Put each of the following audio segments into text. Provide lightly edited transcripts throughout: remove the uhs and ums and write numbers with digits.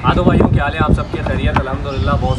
हाँ तो भाइयों, क्या हाल है आप सबके? खैरियत अल्हम्दुलिल्लाह। बहुत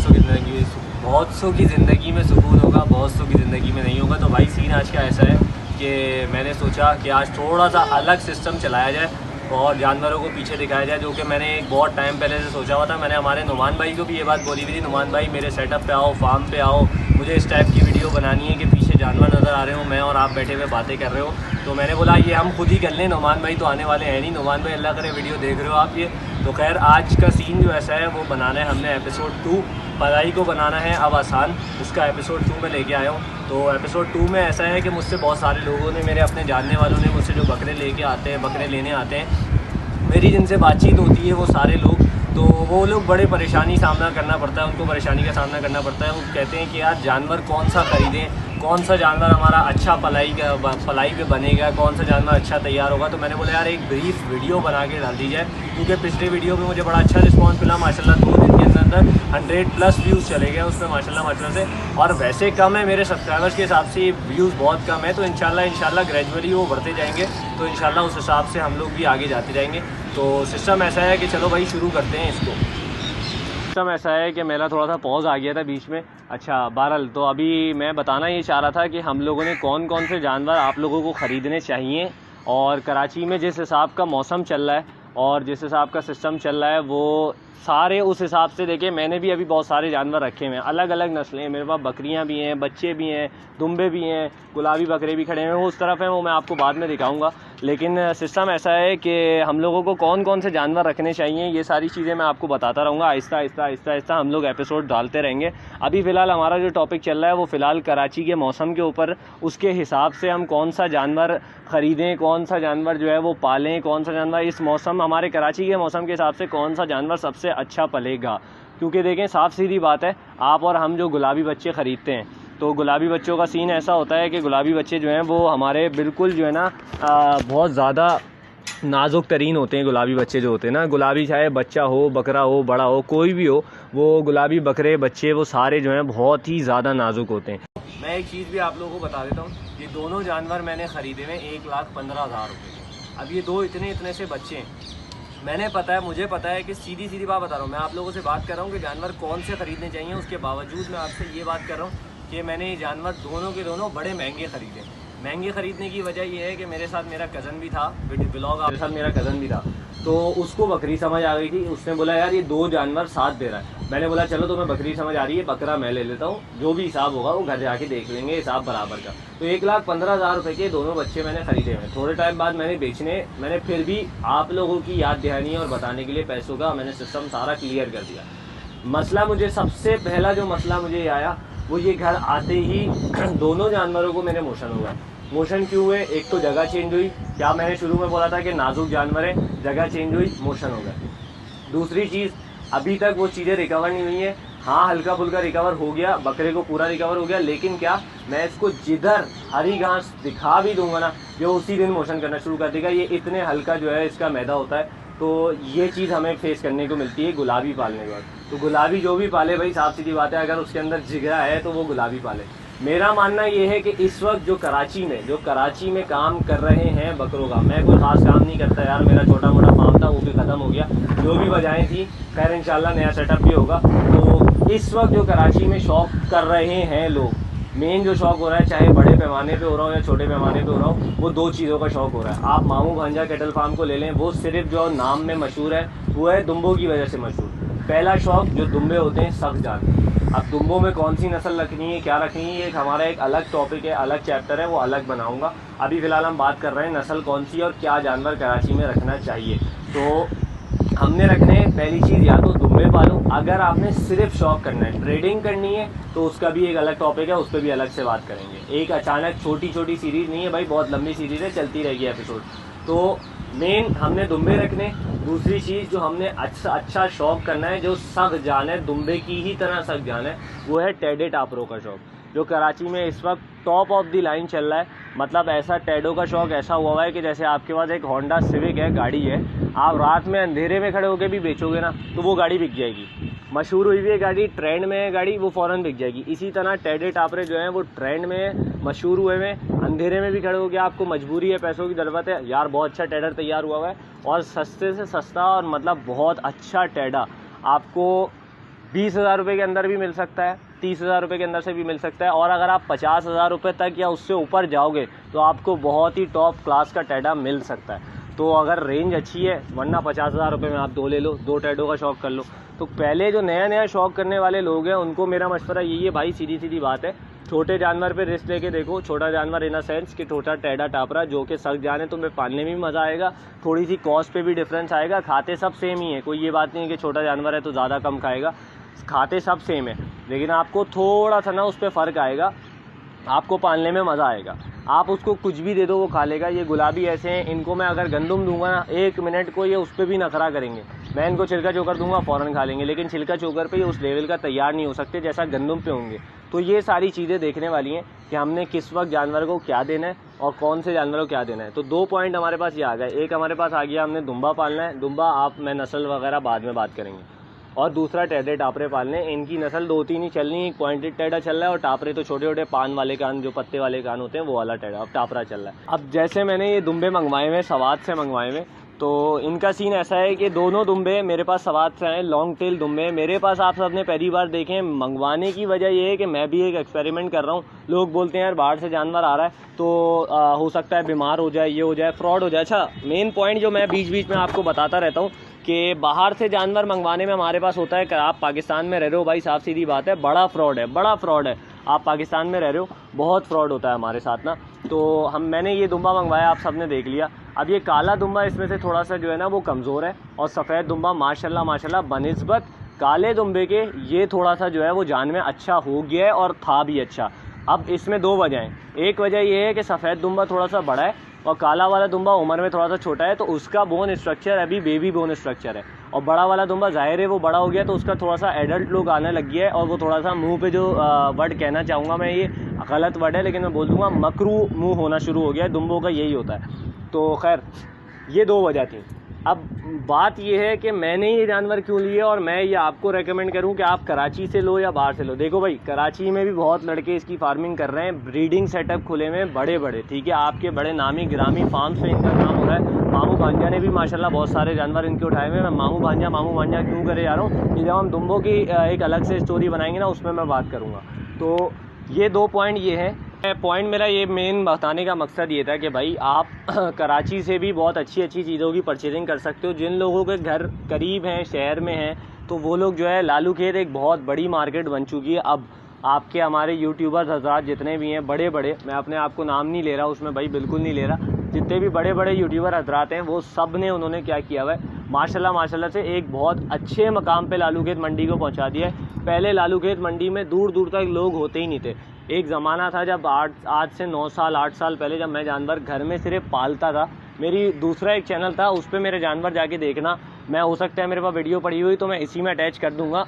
सौ की ज़िंदगी में सुकून होगा, बहुत सौ की ज़िंदगी में नहीं होगा। तो भाई सीन आज का ऐसा है कि मैंने सोचा कि आज थोड़ा सा अलग सिस्टम चलाया जाए और जानवरों को पीछे दिखाया जाए, जो कि मैंने एक बहुत टाइम पहले से सोचा हुआ था। मैंने हमारे नुमान भाई को भी ये बात बोली हुई थी, नुमान भाई मेरे सेटअप पे आओ, फार्म पे आओ, मुझे इस टाइप की वीडियो बनानी है कि पीछे जानवर नज़र आ रहे हो, मैं और आप बैठे हुए बातें कर रहे हो। तो मैंने बोला ये हम खुद ही कर लें, नुमान भाई तो आने वाले हैं नहीं। नुमान भाई अल्लाह करे वीडियो देख रहे हो आप ये। तो खैर आज का सीन जो ऐसा है वो बनाना है हमने एपिसोड 2, पढ़ाई को बनाना है अब आसान। उसका एपिसोड 2 में लेके आया हूँ। तो एपिसोड 2 में ऐसा है कि मुझसे बहुत सारे लोगों ने, मेरे अपने जानने वालों ने मुझसे जो बकरे लेके आते हैं, बकरे लेने आते हैं, मेरी जिनसे बातचीत होती है वो सारे लोग, तो वो लोग बड़े परेशानी सामना करना पड़ता है, उनको परेशानी का सामना करना पड़ता है। वो कहते हैं कि यार जानवर कौन सा ख़रीदें, कौन सा जानवर हमारा अच्छा पलाई पे बनेगा, कौन सा जानवर अच्छा तैयार होगा। तो मैंने बोला यार एक ब्रीफ वीडियो बना के डाल दी जाए, क्योंकि पिछले वीडियो में मुझे बड़ा अच्छा रिस्पॉन्स मिला माशाल्लाह। 2 दिन के अंदर 100+ व्यूज़ चले गए उसमें माशाल्लाह से। और वैसे कम है मेरे सब्सक्राइबर्स के हिसाब से, व्यूज़ बहुत कम है। तो इंशाल्लाह ग्रेजुअली वो बढ़ते जाएंगे। तो इंशाल्लाह उस हिसाब से हम लोग भी आगे जाते जाएंगे। तो सिस्टम ऐसा है कि चलो भाई शुरू करते हैं इसको। सिस्टम ऐसा है कि मेरा थोड़ा सा पॉज आ गया था बीच में। अच्छा बहरहाल, तो अभी मैं बताना ये चाह रहा था कि हम लोगों ने कौन कौन से जानवर आप लोगों को ख़रीदने चाहिए, और कराची में जिस हिसाब का मौसम चल रहा है और जिस हिसाब का सिस्टम चल रहा है वो सारे उस हिसाब से। देखिए मैंने भी अभी बहुत सारे जानवर रखे हुए हैं, अलग अलग नस्लें हैं मेरे पास, बकरियां भी हैं, बच्चे भी हैं, दुम्बे भी हैं, गुलाबी बकरे भी खड़े हैं। वो उस तरफ हैं, वो मैं आपको बाद में दिखाऊंगा। लेकिन सिस्टम ऐसा है कि हम लोगों को कौन कौन से जानवर रखने चाहिए, ये सारी चीज़ें मैं आपको बताता रहूँगा। आहिस्ता आहिस्ता हम लोग एपिसोड डालते रहेंगे। अभी फ़िलहाल हमारा जो टॉपिक चल रहा है वो फ़िलहाल कराची के मौसम के ऊपर, उसके हिसाब से हम कौन सा जानवर ख़रीदें, कौन सा जानवर जो है वो पालें, कौन सा जानवर इस मौसम, हमारे कराची के मौसम के हिसाब से कौन सा जानवर सबसे अच्छा पलेगा। क्योंकि देखें साफ़ सीधी बात है, आप और हम जो गुलाबी बच्चे ख़रीदते हैं, तो गुलाबी बच्चों का सीन ऐसा होता है कि गुलाबी बच्चे जो हैं वो हमारे बिल्कुल जो है ना बहुत ज़्यादा नाजुक तरीन होते हैं। गुलाबी बच्चे जो होते हैं ना, गुलाबी चाहे बच्चा हो, बकरा हो, बड़ा हो, कोई भी हो, वो गुलाबी बकरे बच्चे वो सारे जो हैं बहुत ही ज़्यादा नाजुक होते हैं। मैं एक चीज़ भी आप लोगों को बता देता हूँ, ये दोनों जानवर मैंने ख़रीदे हुए 1,15,000 रुपये के। अब ये दो इतने से बच्चे हैं। मुझे पता है कि सीधी बात बता रहा हूँ, मैं आप लोगों से बात कर रहा हूँ कि जानवर कौन से ख़रीदने चाहिए। उसके बावजूद मैं आपसे ये बात कर रहा हूँ कि मैंने ये जानवर दोनों के दोनों बड़े महंगे ख़रीदे। महंगे ख़रीदने की वजह ये है कि मेरे साथ मेरा कज़न भी था, ब्लॉग मेरे साथ मेरा कज़न भी था, तो उसको बकरी समझ आ गई थी। उसने बोला यार ये 2 जानवर साथ दे रहा है। मैंने बोला चलो तुम्हें बकरी समझ आ रही है, बकरा मैं ले लेता हूँ, जो भी हिसाब होगा वो घर जाके देख लेंगे, हिसाब बराबर का। तो 1,15,000 रुपये के दोनों बच्चे मैंने ख़रीदे हुए। थोड़े टाइम बाद मैंने फिर भी आप लोगों की याद दहानी और बताने के लिए पैसों का मैंने सिस्टम सारा क्लियर कर दिया। मसला मुझे सबसे पहला जो मसला मुझे आया वो ये, घर आते ही दोनों जानवरों को मेरे मोशन हुआ। मोशन क्यों हुए? एक तो जगह चेंज हुई, क्या मैंने शुरू में बोला था कि नाजुक जानवर है, जगह चेंज हुई, मोशन हो गया। दूसरी चीज़, अभी तक वो चीज़ें रिकवर नहीं हुई हैं। हाँ हल्का फुल्का रिकवर हो गया, बकरे को पूरा रिकवर हो गया, लेकिन क्या मैं इसको जिधर हरी घास दिखा भी दूंगा ना, जो उसी दिन मोशन करना शुरू कर देगा। ये इतने हल्का जो है इसका मैदा होता है। तो ये चीज़ हमें फेस करने को मिलती है गुलाबी पालने के बाद। तो गुलाबी जो भी पाले भाई, साफ़ सीधी बात है, अगर उसके अंदर जिगरा है तो वो गुलाबी पाले। मेरा मानना ये है कि इस वक्त जो कराची में काम कर रहे हैं बकरों का, मैं कोई ख़ास काम नहीं करता यार, मेरा छोटा मोटा फार्म था वो भी ख़त्म हो गया, जो भी वजहें थी, खैर इंशाल्लाह नया सेटअप भी होगा। तो इस वक्त जो कराची में शौक़ कर रहे हैं लोग, मेन जो शौक़ हो रहा है, चाहे बड़े पैमाने पे हो रहा हो या छोटे पैमाने पे हो रहा हो, वो 2 चीज़ों का शौक़ हो रहा है। आप मामू भांजा कैटल फार्म को ले लें, वो सिर्फ जो नाम में मशहूर है वो है दुम्बों की वजह से मशहूर। पहला शौक़ जो दुम्बे होते हैं सख्त जान। अब दुम्बों में कौन सी नस्ल रखनी है, क्या रखनी है, एक हमारा एक अलग टॉपिक है, अलग चैप्टर है, वो अलग बनाऊंगा। अभी फ़िलहाल हम बात कर रहे हैं नस्ल कौन सी और क्या जानवर कराची में रखना चाहिए। तो हमने रखने हैं पहली चीज़, या तो दुम्बे पालो। अगर आपने सिर्फ शौक़ करना है, ट्रेडिंग करनी है, तो उसका भी एक अलग टॉपिक है, उस पर भी अलग से बात करेंगे। एक अचानक छोटी सीरीज़ नहीं है भाई, बहुत लंबी सीरीज़ है, चलती रहेगी एपिसोड। तो मेन हमने दुम्बे रखने। दूसरी चीज़ जो हमने अच्छा शौक़ करना है, जो सख्त जान है, दुम्बे की ही तरह सख्त जान है, वो है टेडे टापरों का शौक़, जो कराची में इस वक्त टॉप ऑफ द लाइन चल रहा है। मतलब ऐसा टेडो का शौक़ ऐसा हुआ है कि जैसे आपके पास एक होंडा सिविक है, गाड़ी है, आप रात में अंधेरे में खड़े होकर भी बेचोगे ना तो वो गाड़ी बिक जाएगी। मशहूर हुई हुई है गाड़ी, ट्रेंड में है गाड़ी, वो फ़ौरन बिक जाएगी। इसी तरह टेडे टापरे जो हैं वो ट्रेंड में मशहूर हुए हैं, अंधेरे में भी खड़े हो गया, आपको मजबूरी है, पैसों की ज़रूरत है यार, बहुत अच्छा टेडर तैयार हुआ है और सस्ते से सस्ता और मतलब बहुत अच्छा टेडा आपको 20,000 रुपये के अंदर भी मिल सकता है, 30,000 रुपये के अंदर से भी मिल सकता है। और अगर आप 50,000 रुपये तक या उससे ऊपर जाओगे तो आपको बहुत ही टॉप क्लास का टैडा मिल सकता है। तो अगर रेंज अच्छी है, वरना 50,000 रुपये में आप 2 ले लो, 2 टैडो का शौक़ कर लो। तो पहले जो नया नया शौक़ करने वाले लोग हैं उनको मेरा मशवरा यही है भाई, सीधी सीधी बात है, छोटे जानवर पे रिस्क लेके देखो। छोटा जानवर इन अ सेंस कि छोटा टैडा टापरा जो कि सख्त जाने, तुम्हें पालने में भी मज़ा आएगा, थोड़ी सी कॉस्ट पे भी डिफरेंस आएगा। खाते सब सेम ही है, कोई ये बात नहीं है कि छोटा जानवर है तो ज़्यादा कम खाएगा, खाते सब सेम है, लेकिन आपको थोड़ा सा ना उस पर फ़र्क आएगा, आपको पालने में मज़ा आएगा। आप उसको कुछ भी दे दो वो खा लेगा। ये गुलाबी ऐसे हैं, इनको मैं अगर गंदुम दूंगा ना 1 मिनट को ये उस पर भी नखरा करेंगे। मैं इनको छिलका चोकर दूंगा फ़ौरन खा लेंगे, लेकिन छिलका चोकर पे ये उस लेवल का तैयार नहीं हो सकते जैसा गंदुम पे होंगे। तो ये सारी चीज़ें देखने वाली हैं कि हमने किस वक्त जानवर को क्या देना है और कौन से जानवर को क्या देना है। तो 2 पॉइंट हमारे पास ये आ गए। एक हमारे पास आ गया, हमने दुम्बा पालना है, दुम्बा आप मैं नस्ल वगैरह बाद में बात करेंगे। और दूसरा टैडे टापरे पालने, इनकी नस्ल 2-3 ही चलनी है। एक पॉइंटेड टैडा चल रहा है और टापरे तो छोटे छोटे पान वाले कान, जो पत्ते वाले कान होते हैं, वो वाला टैडा, अब टापरा चल रहा है। अब जैसे मैंने ये दुम्बे मंगवाए हुए, सवाद से मंगवाए हुए, तो इनका सीन ऐसा है कि दोनों दुम्बे मेरे पास सवाद से आए, लॉन्ग टेल दुम्बे मेरे पास आप सबने पहली बार देखे। मंगवाने की वजह ये है कि मैं भी एक एक्सपेरिमेंट कर रहा हूँ। लोग बोलते हैं यार बाहर से जानवर आ रहा है तो हो सकता है बीमार हो जाए, ये हो जाए, फ्रॉड हो जाए। अच्छा, मेन पॉइंट जो मैं बीच बीच में आपको बताता रहता हूँ कि बाहर से जानवर मंगवाने में हमारे पास होता है कि आप पाकिस्तान में रह रहे हो भाई, साफ सीधी बात है, बड़ा फ्रॉड है, बड़ा फ्रॉड है। आप पाकिस्तान में रह रहे हो, बहुत फ्रॉड होता है हमारे साथ ना। तो मैंने ये दुम्बा मंगवाया, आप सबने देख लिया। अब ये काला दुम्बा इसमें से थोड़ा सा जो है ना वो कमज़ोर है, और सफ़ेद दुम्बा माशाल्लाह बनिस्बत काले दुम्बे के ये थोड़ा सा जो है वो जान में अच्छा हो गया है और था भी अच्छा। अब इसमें 2 वजह हैं। एक वजह ये है कि सफ़ेद दुम्बा थोड़ा सा बड़ा है और काला वाला दुम्बा उम्र में थोड़ा सा छोटा है, तो उसका बोन स्ट्रक्चर अभी बेबी बोन स्ट्रक्चर है। और बड़ा वाला दुम्बा ज़ाहिर है वो बड़ा हो गया तो उसका थोड़ा सा एडल्ट लुक आने लग गया है, और वो थोड़ा सा मुंह पे जो वर्ड कहना चाहूँगा मैं, ये गलत वर्ड है लेकिन मैं बोल दूँगा, मकरू मुंह होना शुरू हो गया है। दुम्बों का यही होता है। तो खैर ये 2 वजह थी। अब बात ये है कि मैंने ये जानवर क्यों लिए और मैं ये आपको रेकमेंड करूं कि आप कराची से लो या बाहर से लो। देखो भाई, कराची में भी बहुत लड़के इसकी फार्मिंग कर रहे हैं, ब्रीडिंग सेटअप खुले हुए बड़े बड़े, ठीक है, आपके बड़े नामी गिरामी फार्म्स पे इनका काम हो रहा है। मामू भांजा ने भी माशाल्लाह बहुत सारे जानवर इनके उठाए हुए हैं। मैं मामू भांजा क्यों करे जा रहा हूँ कि जब हम दुम्बों की एक अलग से स्टोरी बनाएंगे ना, उसमें मैं बात करूँगा। तो ये 2 पॉइंट ये हैं। पॉइंट मेरा ये मेन बताने का मकसद ये था कि भाई आप कराची से भी बहुत अच्छी अच्छी चीज़ों की परचेजिंग कर सकते हो। जिन लोगों के घर करीब हैं, शहर में हैं, तो वो लोग जो है, लालू खेत एक बहुत बड़ी मार्केट बन चुकी है। अब आपके हमारे यूट्यूबर्स हज़रात जितने भी हैं बड़े बड़े, मैं अपने आप को नाम नहीं ले रहा उसमें भाई, बिल्कुल नहीं ले रहा, जितने भी बड़े बड़े यूट्यूबर हज़रात हैं वो सब ने उन्होंने क्या किया हुआ है, माशाल्लाह से एक बहुत अच्छे मकाम पे लालू खेत मंडी को पहुंचा दिया है। पहले लालू खेत मंडी में दूर दूर तक लोग होते ही नहीं थे। एक ज़माना था जब आज से 9 साल 8 साल पहले, जब मैं जानवर घर में सिर्फ पालता था, मेरी दूसरा एक चैनल था, उस पर मेरे जानवर जाके देखना, मैं हो सकता है मेरे पास वीडियो पड़ी हुई तो मैं इसी में अटैच कर दूँगा।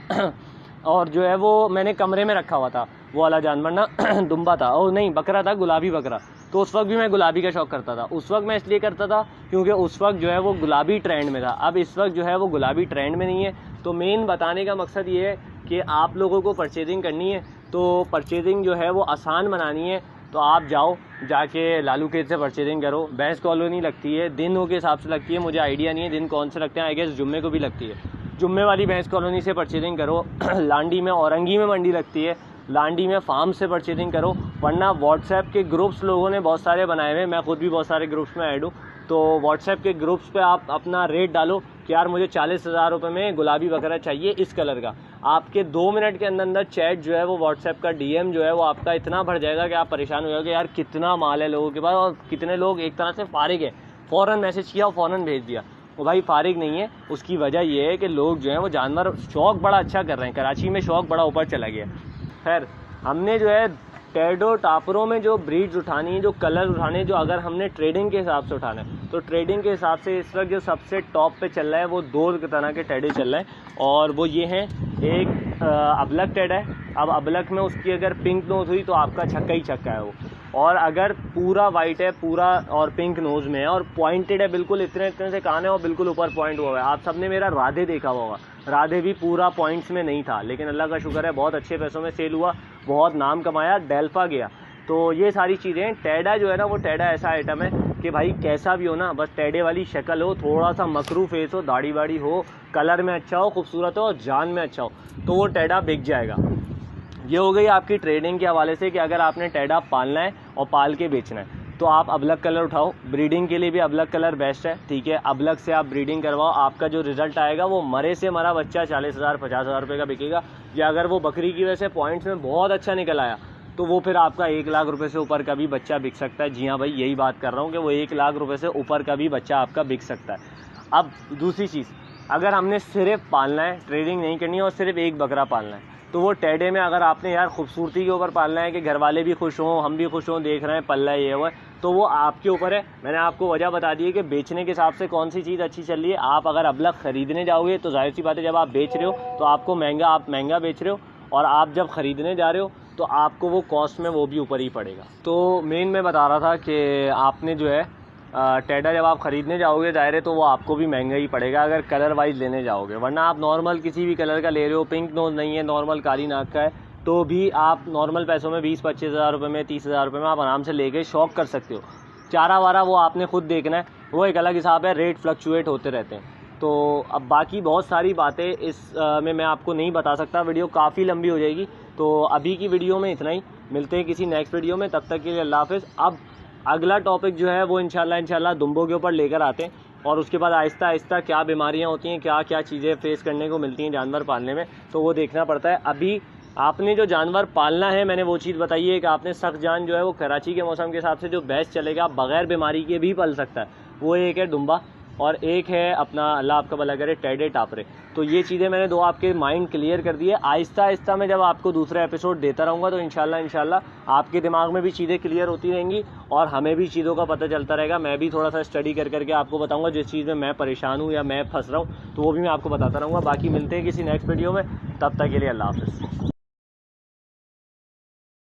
और जो है वो मैंने कमरे में रखा हुआ था वो वाला जानवर ना, दुम्बा था, और नहीं बकरा था, गुलाबी बकरा। तो उस वक्त भी मैं गुलाबी का शौक़ करता था। उस वक्त मैं इसलिए करता था क्योंकि उस वक्त जो है वो गुलाबी ट्रेंड में था। अब इस वक्त जो है वो गुलाबी ट्रेंड में नहीं है। तो मेन बताने का मकसद ये है कि आप लोगों को परचेजिंग करनी है तो परचेजिंग जो है वो आसान बनानी है, तो आप जाओ, जाके लालू खेत से परचेजिंग करो। भैंस कॉलोनी लगती है, दिनों के हिसाब से लगती है, मुझे आइडिया नहीं है दिन कौन से लगते हैं, आई गेस जुम्मे को भी लगती है। जुम्मे वाली भैंस कॉलोनी से परचेजिंग करो। लांडी में, औरंगी में मंडी लगती है, लांडी में फार्म से परचेजिंग करो। वरना व्हाट्सएप के ग्रुप्स लोगों ने बहुत सारे बनाए हुए, मैं खुद भी बहुत सारे ग्रुप्स में ऐड हूँ, तो व्हाट्सएप के ग्रुप्स पे आप अपना रेट डालो कि यार मुझे 40,000 रुपये में गुलाबी बकरा चाहिए इस कलर का। आपके 2 मिनट के अंदर चैट जो है वो व्हाट्सएप का डीएम जो है वो आपका इतना भर जाएगा कि आप परेशान हो जाओगे, यार कितना माल है लोगों के पास और कितने लोग एक तरह से फारिग है। फ़ौरन मैसेज किया और फ़ौरन भेज दिया। वो भाई फारिग नहीं है, उसकी वजह ये है कि लोग जो हैं वो जानवर शौक़ बड़ा अच्छा कर रहे हैं। कराची में शौक़ बड़ा ऊपर चला गया। खैर, हमने जो है टैडो टापरों में जो ब्रीड्स उठानी है, जो कलर उठाने, जो अगर हमने ट्रेडिंग के हिसाब से उठाना है तो ट्रेडिंग के हिसाब से इस वक्त जो सबसे टॉप पे चल रहा है वो 2 तरह के टैडे चल रहे हैं, और वो ये हैं, एक अबलक टैडा है। अब अबलक में उसकी अगर पिंक नोज़ हुई तो आपका छक्का ही छक्का है वो, और अगर पूरा वाइट है पूरा और पिंक नोज़ में है और पॉइंटेड है बिल्कुल, इतने से कान है और बिल्कुल ऊपर पॉइंट हुआ है। आप सबने मेरा राधे देखा होगा, राधे भी पूरा पॉइंट्स में नहीं था, लेकिन अल्लाह का शुक्र है बहुत अच्छे पैसों में सेल हुआ, बहुत नाम कमाया, डेल्फा गया। तो ये सारी चीज़ें, टैडा जो है ना वो टैडा ऐसा आइटम है कि भाई कैसा भी हो ना, बस टेढ़े वाली शक्ल हो, थोड़ा सा मकरू फेस हो, दाढ़ी वाड़ी हो, कलर में अच्छा हो, खूबसूरत हो और जान में अच्छा हो, तो वो टेढ़ा बिक जाएगा। ये हो गई आपकी ट्रेडिंग के हवाले से कि अगर आपने टेढ़ा पालना है और पाल के बेचना है तो आप अबलग कलर उठाओ। ब्रीडिंग के लिए भी अबलग कलर बेस्ट है, ठीक है। अबलग से आप ब्रीडिंग करवाओ, आपका जो रिजल्ट आएगा वो मरे से मरा बच्चा 40,000 50,000 रुपये का बिकेगा। या अगर वो बकरी की वजह से पॉइंट्स में बहुत अच्छा निकल आया तो वो फिर आपका 1 लाख रुपए से ऊपर का भी बच्चा बिक सकता है। जी हाँ भाई, यही बात कर रहा हूँ कि वो 1 लाख रुपए से ऊपर का भी बच्चा आपका बिक सकता है। अब दूसरी चीज़, अगर हमने सिर्फ पालना है, ट्रेडिंग नहीं करनी है और सिर्फ एक बकरा पालना है, तो वो टेढ़े में अगर आपने यार खूबसूरती के ऊपर पालना है कि घर वाले भी खुश हों, हम भी खुश हों, देख रहे हैं पल्ला ये हुआ, तो वो आपके ऊपर है। मैंने आपको वजह बता दी है कि बेचने के हिसाब से कौन सी चीज़ अच्छी चल रही है। आप अगर अबलग ख़रीदने जाओगे तो जाहिर सी बात है, जब आप बेच रहे हो तो आपको आप महंगा बेच रहे हो, और आप जब ख़रीदने जा रहे हो तो आपको वो कॉस्ट में वो भी ऊपर ही पड़ेगा। तो मेन मैं बता रहा था कि आपने जो है टेढ़ा जब आप ख़रीदने जाओगे दायरे, तो वो आपको भी महंगा ही पड़ेगा अगर कलर वाइज लेने जाओगे। वरना आप नॉर्मल किसी भी कलर का ले रहे हो, पिंक नोज नहीं है, नॉर्मल काली नाक का है, तो भी आप नॉर्मल पैसों में 20-25 हज़ार रुपये में, 30,000 रुपये में आप आराम से लेके शौक कर सकते हो। चारा वारा वो आपने खुद देखना है, वो एक अलग हिसाब है, रेट फ्लक्चुएट होते रहते हैं। तो अब बाकी बहुत सारी बातें इस में मैं आपको नहीं बता सकता, वीडियो काफ़ी लंबी हो जाएगी। तो अभी की वीडियो में इतना ही, मिलते हैं किसी नेक्स्ट वीडियो में, तब तक के लिए अल्लाह हाफ़िज़। अब अगला टॉपिक जो है वो इंशाल्लाह दुम्बों के ऊपर लेकर आते हैं, और उसके बाद आहिस्ता आहिस्ता क्या बीमारियां होती हैं, क्या क्या चीज़ें फेस करने को मिलती हैं जानवर पालने में, तो वो देखना पड़ता है। अभी आपने जो जानवर पालना है, मैंने वो चीज़ बताई है कि आपने सख्त जान जो है वो कराची के मौसम के हिसाब से जो बेस्ट चलेगा, बग़ैर बीमारी के भी पल सकता है, वो एक है दुम्बा और एक है अपना, अल्लाह आपका भला करे, टेढ़े टापरे। तो ये चीज़ें मैंने दो आपके माइंड क्लियर कर दी है। आहिस्ता आहिस्ता मैं जब आपको दूसरा एपिसोड देता रहूँगा तो इंशाल्लाह आपके दिमाग में भी चीज़ें क्लियर होती रहेंगी और हमें भी चीज़ों का पता चलता रहेगा। मैं भी थोड़ा सा स्टडी कर करके आपको बताऊँगा, जिस चीज़ में मैं परेशान हूँ या मैं फंस रहा हूँ तो वो भी मैं आपको बताता रहूँगा। बाकी मिलते हैं किसी नेक्स्ट वीडियो में, तब तक के लिए अल्लाह हाफ़िज़।